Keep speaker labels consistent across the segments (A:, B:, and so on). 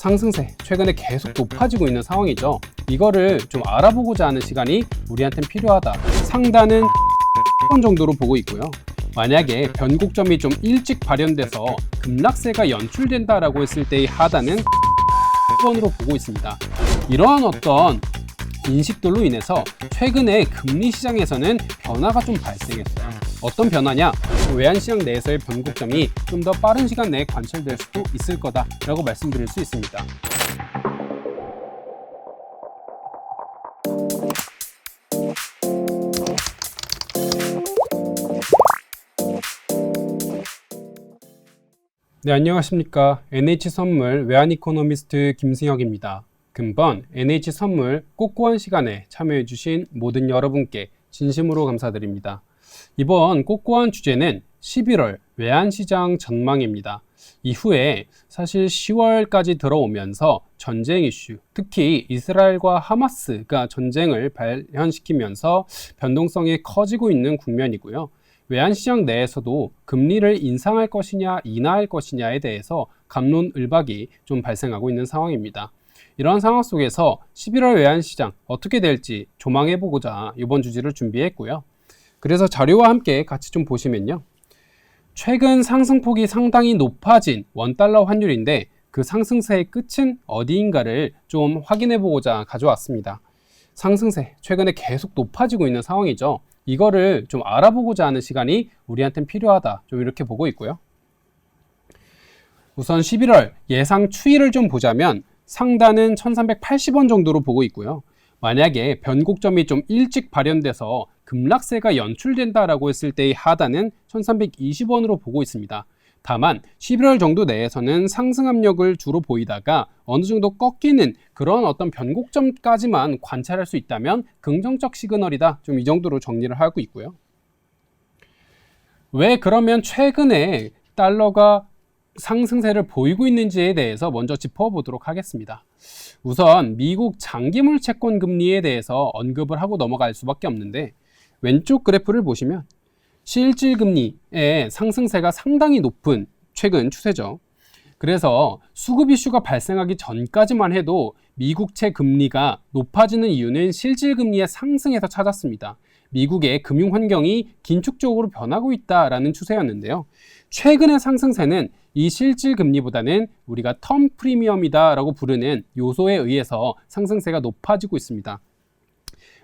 A: 상승세 최근에 계속 높아지고 있는 상황이죠. 이거를 좀 알아보고자 하는 시간이 우리한테는 필요하다. 상단은 10번 정도로 보고 있고요. 만약에 변곡점이 좀 일찍 발현돼서 급락세가 연출된다라고 했을 때의 하단은 10번으로 보고 있습니다. 이러한 어떤 인식들로 인해서 최근에 금리 시장에서는 변화가 좀 발생했어요. 어떤 변화냐? 외환시장 내에서의 변곡점이 좀 더 빠른 시간 내에 관찰될 수도 있을 거다라고 말씀드릴 수 있습니다. 네, 안녕하십니까. NH선물 외환이코노미스트 김승혁입니다. 금번 NH선물 꽃구원 시간에 참여해주신 모든 여러분께 진심으로 감사드립니다. 이번 꽃구원 주제는 11월 외환시장 전망입니다. 이후에 사실 10월까지 들어오면서 전쟁 이슈, 특히 이스라엘과 하마스가 전쟁을 발현시키면서 변동성이 커지고 있는 국면이고요. 외환시장 내에서도 금리를 인상할 것이냐 인하할 것이냐에 대해서 갑론을박이 좀 발생하고 있는 상황입니다. 이런 상황 속에서 11월 외환시장 어떻게 될지 조망해보고자 이번 주제를 준비했고요. 그래서 자료와 함께 같이 좀 보시면요. 최근 상승폭이 상당히 높아진 원달러 환율인데 그 상승세의 끝은 어디인가를 좀 확인해보고자 가져왔습니다. 상승세 최근에 계속 높아지고 있는 상황이죠. 이거를 좀 알아보고자 하는 시간이 우리한테는 필요하다. 좀 이렇게 보고 있고요. 우선 11월 예상 추이를 좀 보자면 상단은 1380원 정도로 보고 있고요. 만약에 변곡점이 좀 일찍 발현돼서 급락세가 연출된다라고 했을 때의 하단은 1320원으로 보고 있습니다. 다만 11월 정도 내에서는 상승 압력을 주로 보이다가 어느 정도 꺾이는 그런 어떤 변곡점까지만 관찰할 수 있다면 긍정적 시그널이다. 좀 이 정도로 정리를 하고 있고요. 왜 그러면 최근에 달러가 상승세를 보이고 있는지에 대해서 먼저 짚어보도록 하겠습니다. 우선 미국 장기물 채권 금리에 대해서 언급을 하고 넘어갈 수밖에 없는데 왼쪽 그래프를 보시면 실질 금리의 상승세가 상당히 높은 최근 추세죠. 그래서 수급 이슈가 발생하기 전까지만 해도 미국채 금리가 높아지는 이유는 실질 금리의 상승에서 찾았습니다. 미국의 금융 환경이 긴축적으로 변하고 있다라는 추세였는데요. 최근의 상승세는 이 실질 금리보다는 우리가 텀 프리미엄이다라고 부르는 요소에 의해서 상승세가 높아지고 있습니다.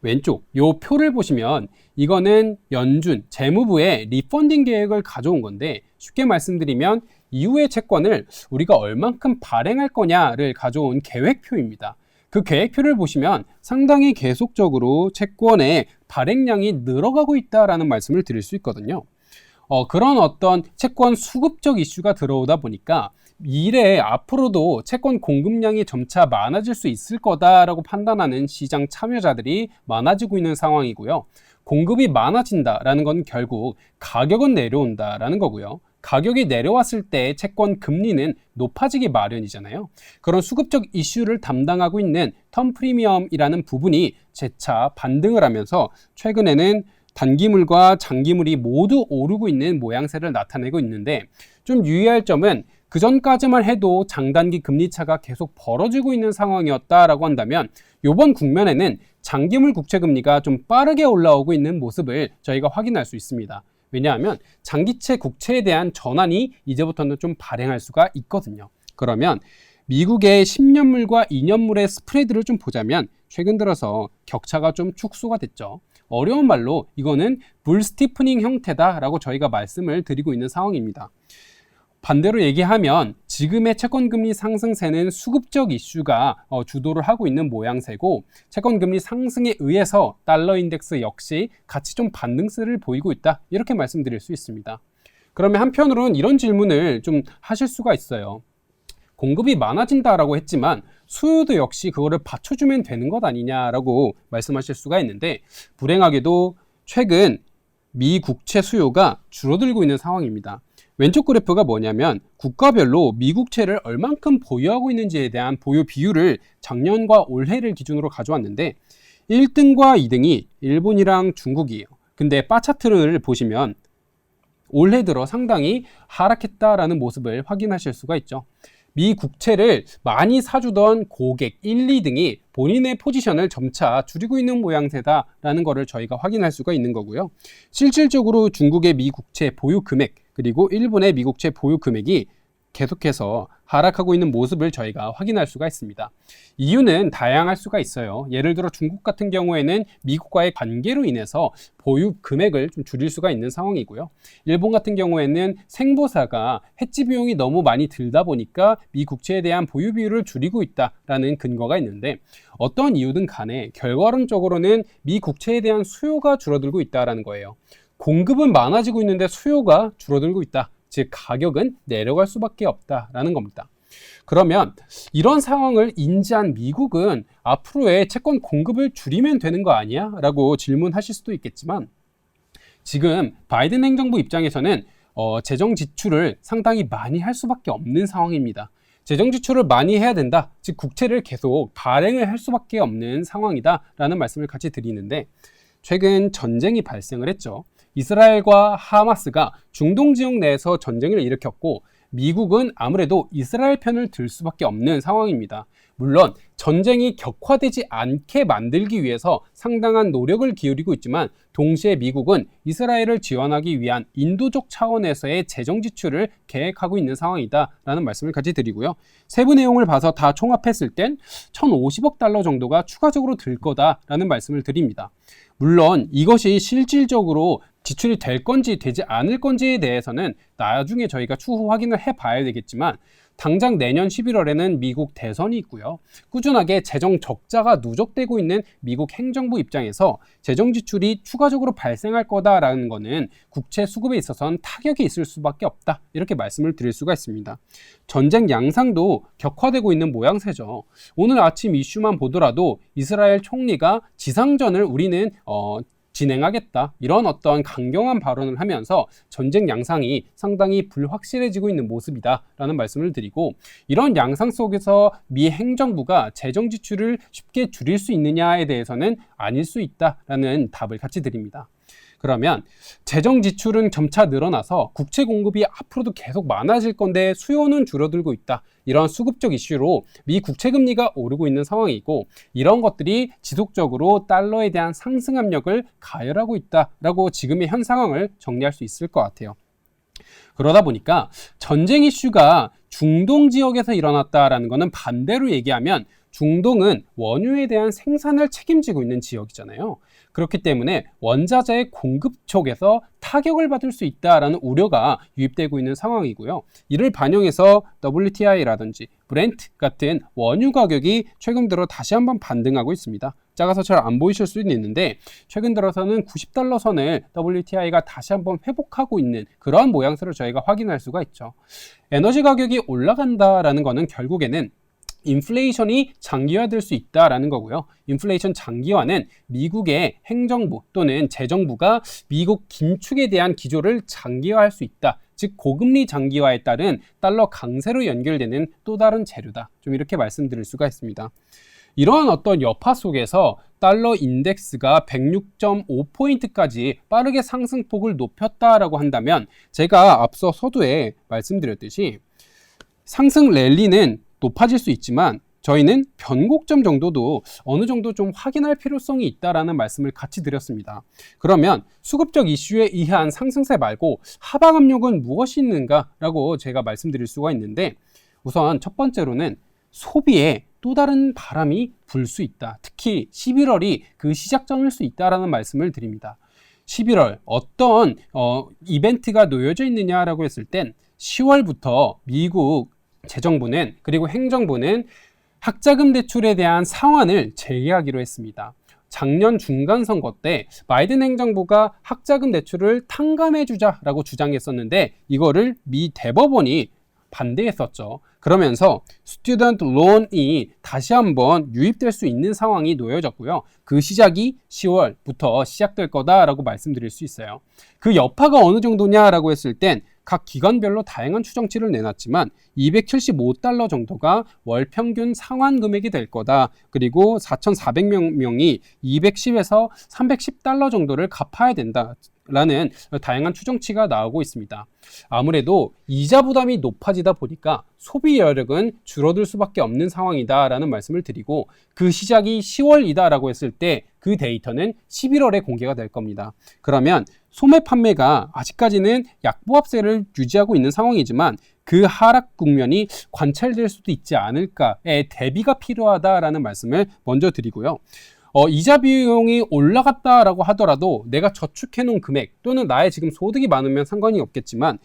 A: 왼쪽 요 표를 보시면 이거는 연준 재무부의 리펀딩 계획을 가져온 건데 쉽게 말씀드리면 이후의 채권을 우리가 얼만큼 발행할 거냐를 가져온 계획표입니다. 그 계획표를 보시면 상당히 계속적으로 채권의 발행량이 늘어가고 있다라는 말씀을 드릴 수 있거든요. 그런 어떤 채권 수급적 이슈가 들어오다 보니까 미래에 앞으로도 채권 공급량이 점차 많아질 수 있을 거다라고 판단하는 시장 참여자들이 많아지고 있는 상황이고요. 공급이 많아진다라는 건 결국 가격은 내려온다라는 거고요. 가격이 내려왔을 때 채권 금리는 높아지기 마련이잖아요. 그런 수급적 이슈를 담당하고 있는 텀 프리미엄이라는 부분이 재차 반등을 하면서 최근에는 단기물과 장기물이 모두 오르고 있는 모양새를 나타내고 있는데 좀 유의할 점은 그 전까지만 해도 장단기 금리차가 계속 벌어지고 있는 상황이었다라고 한다면 이번 국면에는 장기물 국채금리가 좀 빠르게 올라오고 있는 모습을 저희가 확인할 수 있습니다. 왜냐하면 장기채 국채에 대한 전환이 이제부터는 좀 발행할 수가 있거든요. 그러면 미국의 10년물과 2년물의 스프레드를 좀 보자면 최근 들어서 격차가 좀 축소가 됐죠. 어려운 말로 이거는 불 스티프닝 형태다라고 저희가 말씀을 드리고 있는 상황입니다. 반대로 얘기하면 지금의 채권금리 상승세는 수급적 이슈가 주도를 하고 있는 모양새고 채권금리 상승에 의해서 달러 인덱스 역시 같이 좀 반등세를 보이고 있다 이렇게 말씀드릴 수 있습니다. 그러면 한편으로는 이런 질문을 좀 하실 수가 있어요. 공급이 많아진다라고 했지만 수요도 역시 그거를 받쳐주면 되는 것 아니냐라고 말씀하실 수가 있는데 불행하게도 최근 미 국채 수요가 줄어들고 있는 상황입니다. 왼쪽 그래프가 뭐냐면 국가별로 미국채를 얼만큼 보유하고 있는지에 대한 보유 비율을 작년과 올해를 기준으로 가져왔는데 1등과 2등이 일본이랑 중국이에요. 근데 바 차트를 보시면 올해 들어 상당히 하락했다라는 모습을 확인하실 수가 있죠. 미 국채를 많이 사주던 고객 1, 2등이 본인의 포지션을 점차 줄이고 있는 모양새다라는 것을 저희가 확인할 수가 있는 거고요. 실질적으로 중국의 미 국채 보유 금액 그리고 일본의 미 국채 보유 금액이 계속해서 하락하고 있는 모습을 저희가 확인할 수가 있습니다. 이유는 다양할 수가 있어요. 예를 들어 중국 같은 경우에는 미국과의 관계로 인해서 보유 금액을 좀 줄일 수가 있는 상황이고요. 일본 같은 경우에는 생보사가 해지 비용이 너무 많이 들다 보니까 미 국채에 대한 보유 비율을 줄이고 있다라는 근거가 있는데 어떤 이유든 간에 결과론적으로는 미 국채에 대한 수요가 줄어들고 있다라는 거예요. 공급은 많아지고 있는데 수요가 줄어들고 있다. 즉 가격은 내려갈 수밖에 없다라는 겁니다. 그러면 이런 상황을 인지한 미국은 앞으로의 채권 공급을 줄이면 되는 거 아니야? 라고 질문하실 수도 있겠지만 지금 바이든 행정부 입장에서는 재정 지출을 상당히 많이 할 수밖에 없는 상황입니다. 재정 지출을 많이 해야 된다. 즉 국채를 계속 발행을 할 수밖에 없는 상황이다 라는 말씀을 같이 드리는데 최근 전쟁이 발생을 했죠. 이스라엘과 하마스가 중동 지역 내에서 전쟁을 일으켰고 미국은 아무래도 이스라엘 편을 들 수밖에 없는 상황입니다. 물론 전쟁이 격화되지 않게 만들기 위해서 상당한 노력을 기울이고 있지만 동시에 미국은 이스라엘을 지원하기 위한 인도적 차원에서의 재정 지출을 계획하고 있는 상황이다라는 말씀을 같이 드리고요. 세부 내용을 봐서 다 총합했을 땐 1,050억 달러 정도가 추가적으로 들 거다라는 말씀을 드립니다. 물론 이것이 실질적으로 지출이 될 건지 되지 않을 건지에 대해서는 나중에 저희가 추후 확인을 해봐야 되겠지만 당장 내년 11월에는 미국 대선이 있고요. 꾸준하게 재정 적자가 누적되고 있는 미국 행정부 입장에서 재정 지출이 추가적으로 발생할 거다라는 것은 국채 수급에 있어서는 타격이 있을 수밖에 없다. 이렇게 말씀을 드릴 수가 있습니다. 전쟁 양상도 격화되고 있는 모양새죠. 오늘 아침 이슈만 보더라도 이스라엘 총리가 지상전을 우리는 진행하겠다 이런 어떤 강경한 발언을 하면서 전쟁 양상이 상당히 불확실해지고 있는 모습이다 라는 말씀을 드리고 이런 양상 속에서 미 행정부가 재정 지출을 쉽게 줄일 수 있느냐에 대해서는 아닐 수 있다라는 답을 같이 드립니다. 그러면 재정 지출은 점차 늘어나서 국채 공급이 앞으로도 계속 많아질 건데 수요는 줄어들고 있다. 이런 수급적 이슈로 미 국채 금리가 오르고 있는 상황이고 이런 것들이 지속적으로 달러에 대한 상승 압력을 가열하고 있다라고 지금의 현 상황을 정리할 수 있을 것 같아요. 그러다 보니까 전쟁 이슈가 중동 지역에서 일어났다라는 것은 반대로 얘기하면 중동은 원유에 대한 생산을 책임지고 있는 지역이잖아요. 그렇기 때문에 원자재의 공급 쪽에서 타격을 받을 수 있다라는 우려가 유입되고 있는 상황이고요. 이를 반영해서 WTI라든지 브렌트 같은 원유 가격이 최근 들어 다시 한번 반등하고 있습니다. 작아서 잘 안 보이실 수는 있는데 최근 들어서는 90달러 선을 WTI가 다시 한번 회복하고 있는 그러한 모양새를 저희가 확인할 수가 있죠. 에너지 가격이 올라간다라는 것은 결국에는 인플레이션이 장기화될 수 있다라는 거고요. 인플레이션 장기화는 미국의 행정부 또는 재정부가 미국 긴축에 대한 기조를 장기화할 수 있다. 즉 고금리 장기화에 따른 달러 강세로 연결되는 또 다른 재료다. 좀 이렇게 말씀드릴 수가 있습니다. 이러한 어떤 여파 속에서 달러 인덱스가 106.5포인트까지 빠르게 상승폭을 높였다라고 한다면 제가 앞서 서두에 말씀드렸듯이 상승 랠리는 높아질 수 있지만 저희는 변곡점 정도도 어느 정도 좀 확인할 필요성이 있다라는 말씀을 같이 드렸습니다. 그러면 수급적 이슈에 의한 상승세 말고 하방 압력은 무엇이 있는가라고 제가 말씀드릴 수가 있는데 우선 첫 번째로는 소비에 또 다른 바람이 불 수 있다. 특히 11월이 그 시작점일 수 있다라는 말씀을 드립니다. 11월 어떤 이벤트가 놓여져 있느냐라고 했을 땐 10월부터 미국 재정부는 그리고 행정부는 학자금 대출에 대한 상한을 재개하기로 했습니다. 작년 중간 선거 때 바이든 행정부가 학자금 대출을 탕감해주자라고 주장했었는데 이거를 미 대법원이 반대했었죠. 그러면서 스튜던트 론이 다시 한번 유입될 수 있는 상황이 놓여졌고요. 그 시작이 10월부터 시작될 거다라고 말씀드릴 수 있어요. 그 여파가 어느 정도냐라고 했을 땐 각 기관별로 다양한 추정치를 내놨지만 275달러 정도가 월 평균 상환 금액이 될 거다. 그리고 4,400명이 210에서 310달러 정도를 갚아야 된다. 라는 다양한 추정치가 나오고 있습니다. 아무래도 이자 부담이 높아지다 보니까 소비 여력은 줄어들 수밖에 없는 상황이다라는 말씀을 드리고, 그 시작이 10월이다라고 했을 때 그 데이터는 11월에 공개가 될 겁니다. 그러면 소매 판매가 아직까지는 약보합세를 유지하고 있는 상황이지만 그 하락 국면이 관찰될 수도 있지 않을까에 대비가 필요하다라는 말씀을 먼저 드리고요. 이자 비용이 올라갔다라고 하더라도 내가 저축해 놓은 금액 또는 나의 지금 소득이 많으면 상관이 없겠지만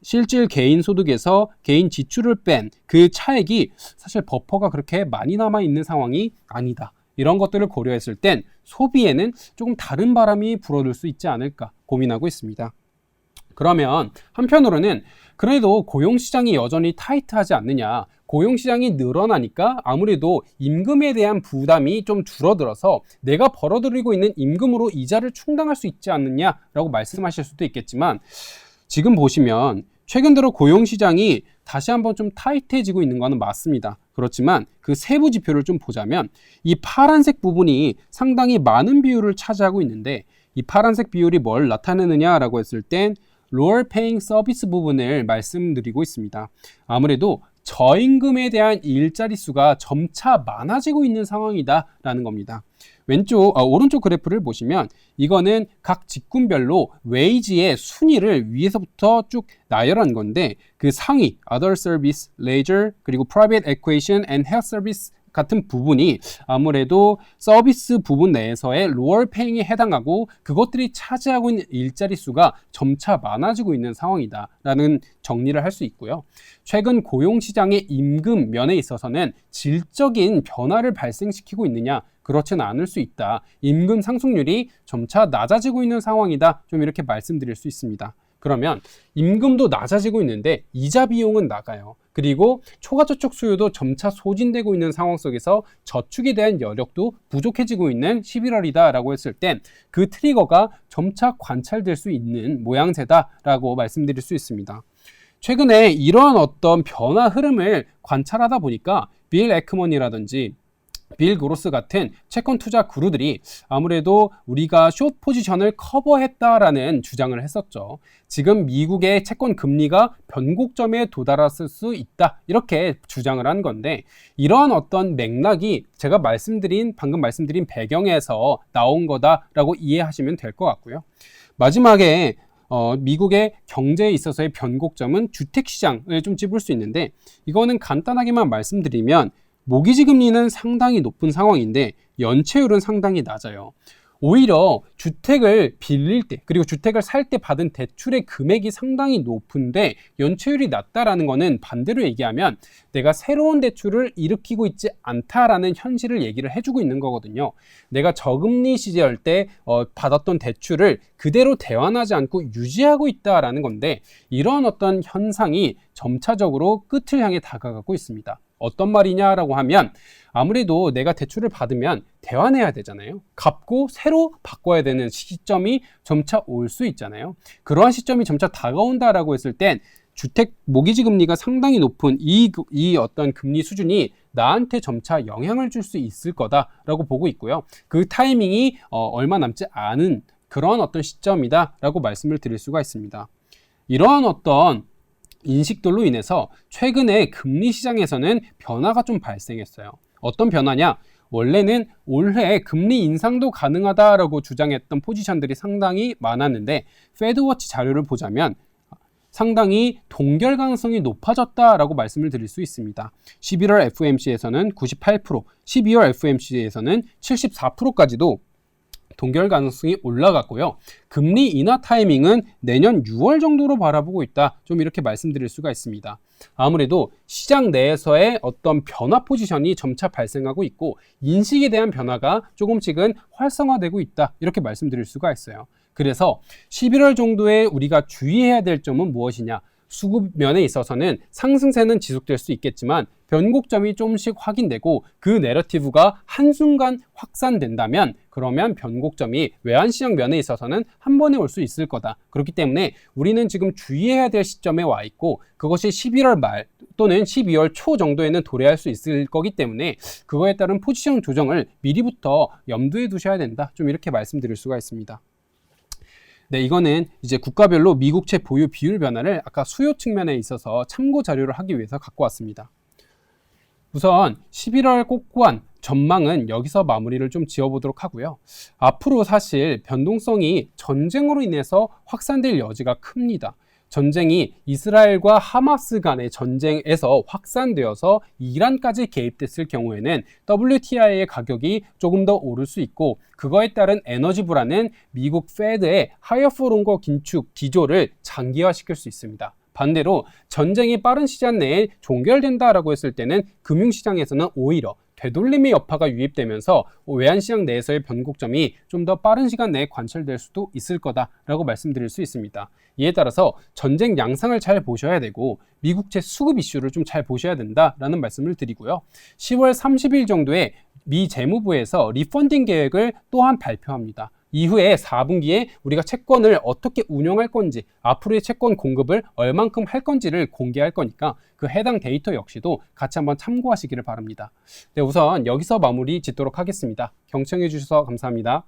A: 실질 개인 소득에서 개인 지출을 뺀 그 차액이 사실 버퍼가 그렇게 많이 남아 있는 상황이 아니다. 이런 것들을 고려했을 땐 소비에는 조금 다른 바람이 불어들 수 있지 않을까 고민하고 있습니다. 그러면 한편으로는 그래도 고용시장이 여전히 타이트하지 않느냐, 고용시장이 늘어나니까 아무래도 임금에 대한 부담이 좀 줄어들어서 내가 벌어들이고 있는 임금으로 이자를 충당할 수 있지 않느냐라고 말씀하실 수도 있겠지만, 지금 보시면 최근 들어 고용시장이 다시 한번 좀 타이트해지고 있는 것은 맞습니다. 그렇지만 그 세부 지표를 좀 보자면 이 파란색 부분이 상당히 많은 비율을 차지하고 있는데, 이 파란색 비율이 뭘 나타내느냐라고 했을 땐 lower paying 서비스 부분을 말씀드리고 있습니다. 아무래도 저임금에 대한 일자리 수가 점차 많아지고 있는 상황이다라는 겁니다. 오른쪽 그래프를 보시면 이거는 각 직군별로 웨이지의 순위를 위에서부터 쭉 나열한 건데, 그 상위 other service, leisure, 그리고 private acquisition and health service 같은 부분이 아무래도 서비스 부분 내에서의 lower paying에 해당하고 그것들이 차지하고 있는 일자리 수가 점차 많아지고 있는 상황이다라는 정리를 할 수 있고요. 최근 고용시장의 임금 면에 있어서는 질적인 변화를 발생시키고 있느냐? 그렇지는 않을 수 있다. 임금 상승률이 점차 낮아지고 있는 상황이다. 좀 이렇게 말씀드릴 수 있습니다. 그러면 임금도 낮아지고 있는데 이자 비용은 나가요. 그리고 초과저축 수요도 점차 소진되고 있는 상황 속에서 저축에 대한 여력도 부족해지고 있는 11월이다라고 했을 땐 그 트리거가 점차 관찰될 수 있는 모양새다라고 말씀드릴 수 있습니다. 최근에 이러한 어떤 변화 흐름을 관찰하다 보니까 빌 에크먼이라든지 빌 그로스 같은 채권 투자 구루들이 아무래도 우리가 숏 포지션을 커버했다라는 주장을 했었죠. 지금 미국의 채권 금리가 변곡점에 도달했을 수 있다, 이렇게 주장을 한 건데, 이러한 어떤 맥락이 제가 방금 말씀드린 배경에서 나온 거다라고 이해하시면 될 것 같고요. 마지막에 미국의 경제에 있어서의 변곡점은 주택시장을 좀 찝을 수 있는데, 이거는 간단하게만 말씀드리면 모기지 금리는 상당히 높은 상황인데 연체율은 상당히 낮아요. 오히려 주택을 빌릴 때, 그리고 주택을 살 때 받은 대출의 금액이 상당히 높은데 연체율이 낮다라는 것은 반대로 얘기하면 내가 새로운 대출을 일으키고 있지 않다라는 현실을 얘기를 해주고 있는 거거든요. 내가 저금리 시절 때 받았던 대출을 그대로 대환하지 않고 유지하고 있다라는 건데, 이런 어떤 현상이 점차적으로 끝을 향해 다가가고 있습니다. 어떤 말이냐라고 하면 아무래도 내가 대출을 받으면 대환해야 되잖아요. 갚고 새로 바꿔야 되는 시점이 점차 올 수 있잖아요. 그러한 시점이 점차 다가온다라고 했을 땐 주택 모기지 금리가 상당히 높은 이 어떤 금리 수준이 나한테 점차 영향을 줄 수 있을 거다라고 보고 있고요. 그 타이밍이 얼마 남지 않은 그런 어떤 시점이다라고 말씀을 드릴 수가 있습니다. 이러한 어떤 인식들로 인해서 최근에 금리 시장에서는 변화가 좀 발생했어요. 어떤 변화냐? 원래는 올해 금리 인상도 가능하다라고 주장했던 포지션들이 상당히 많았는데, 페드워치 자료를 보자면 상당히 동결 가능성이 높아졌다라고 말씀을 드릴 수 있습니다. 11월 FOMC에서는 98%, 12월 FOMC에서는 74%까지도 동결 가능성이 올라갔고요. 금리 인하 타이밍은 내년 6월 정도로 바라보고 있다. 좀 이렇게 말씀드릴 수가 있습니다. 아무래도 시장 내에서의 어떤 변화 포지션이 점차 발생하고 있고 인식에 대한 변화가 조금씩은 활성화되고 있다. 이렇게 말씀드릴 수가 있어요. 그래서 11월 정도에 우리가 주의해야 될 점은 무엇이냐? 수급 면에 있어서는 상승세는 지속될 수 있겠지만 변곡점이 조금씩 확인되고 그 내러티브가 한순간 확산된다면 그러면 변곡점이 외환시장 면에 있어서는 한 번에 올 수 있을 거다. 그렇기 때문에 우리는 지금 주의해야 될 시점에 와 있고 그것이 11월 말 또는 12월 초 정도에는 도래할 수 있을 거기 때문에 그거에 따른 포지션 조정을 미리부터 염두에 두셔야 된다. 좀 이렇게 말씀드릴 수가 있습니다. 네, 이거는 이제 국가별로 미국채 보유 비율 변화를 아까 수요 측면에 있어서 참고 자료를 하기 위해서 갖고 왔습니다. 우선 11월 꽃구안 전망은 여기서 마무리를 좀 지어보도록 하고요. 앞으로 사실 변동성이 전쟁으로 인해서 확산될 여지가 큽니다. 전쟁이 이스라엘과 하마스 간의 전쟁에서 확산되어서 이란까지 개입됐을 경우에는 WTI의 가격이 조금 더 오를 수 있고, 그거에 따른 에너지 불안은 미국 페드의 하이어 포 롱거 긴축 기조를 장기화시킬 수 있습니다. 반대로 전쟁이 빠른 시간 내에 종결된다라고 했을 때는 금융시장에서는 오히려 되돌림의 여파가 유입되면서 외환시장 내에서의 변곡점이 좀 더 빠른 시간 내에 관철될 수도 있을 거다라고 말씀드릴 수 있습니다. 이에 따라서 전쟁 양상을 잘 보셔야 되고 미국채 수급 이슈를 좀 잘 보셔야 된다라는 말씀을 드리고요. 10월 30일 정도에 미 재무부에서 리펀딩 계획을 또한 발표합니다. 이후에 4분기에 우리가 채권을 어떻게 운용할 건지, 앞으로의 채권 공급을 얼만큼 할 건지를 공개할 거니까 그 해당 데이터 역시도 같이 한번 참고하시기를 바랍니다. 네, 우선 여기서 마무리 짓도록 하겠습니다. 경청해 주셔서 감사합니다.